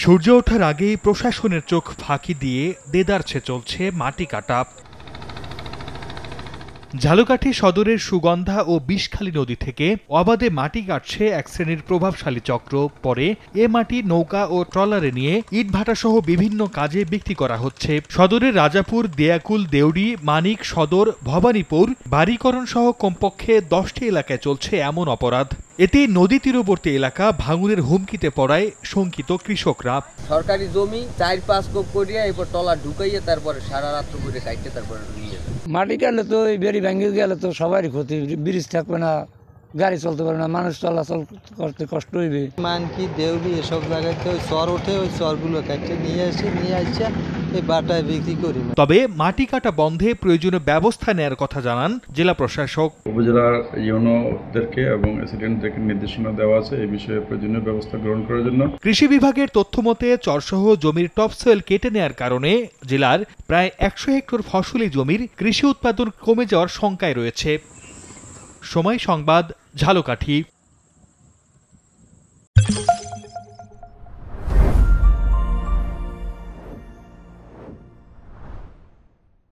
সূর্য ওঠার আগেই প্রশাসনের চোখ ফাঁকি দিয়ে দেদারছে চলছে মাটি কাটা। ঝালকাঠি সদরের সুগন্ধা ও বিষখালী নদী থেকে অবাধে মাটি কাটছে এক শ্রেণীর প্রভাবশালী চক্র। পরে এ মাটি নৌকা ও ট্রলারে নিয়ে ইটভাটা সহ বিভিন্ন কাজে বিক্রি করা হচ্ছে। সদরের রাজাপুর, দেয়াকুল, দেউড়ি, মানিক, সদর, ভবানীপুর, বাড়িকরণ সহ কমপক্ষে 10টি এলাকায় চলছে এমন অপরাধ। এতে নদী তীরবর্তী এলাকা ভাঙনের হুমকিতে পড়ায় শঙ্কিত কৃষকরা। সরকারি জমি 4-5 কোপ করিয়া এরপর টলা ঢুকাইয়া তারপরে সারা রাত্র করে কাটতে তারপরে নিয়ে যায়। মাটি কাটলে তো এই বেড়ি ভেঙে গেলে তো সবারই ক্ষতি, ব্রিজ থাকবে না, গাড়ি চলতে পারবে না, মানুষ চলাচল করতে কষ্ট হইবে। মানকি, দেউড়ি এসব জায়গাতে ওই চর ওঠে, ওই চরগুলো কাটতে নিয়ে আসে এই বাটায় বিক্রি করি। তবে মাটি কাটা বন্ধে প্রয়োজনীয় ব্যবস্থা নেয়ার কথা জানান জেলা প্রশাসক। উপজেলার ইউনোদেরকে এবং এসিডেন্টদেরকে নির্দেশনা দেওয়া আছে এই বিষয়ে প্রয়োজনীয় ব্যবস্থা গ্রহণ করার জন্য। কৃষি বিভাগের তথ্য মতে চরসহ জমির টপসয়েল কেটে নেয়ার কারণে জেলার প্রায় 100 হেক্টর ফসলি জমির কৃষি উৎপাদন কমে যাওয়ার শঙ্কায় রয়েছে। সময় সংবাদ, ঝালকাঠি।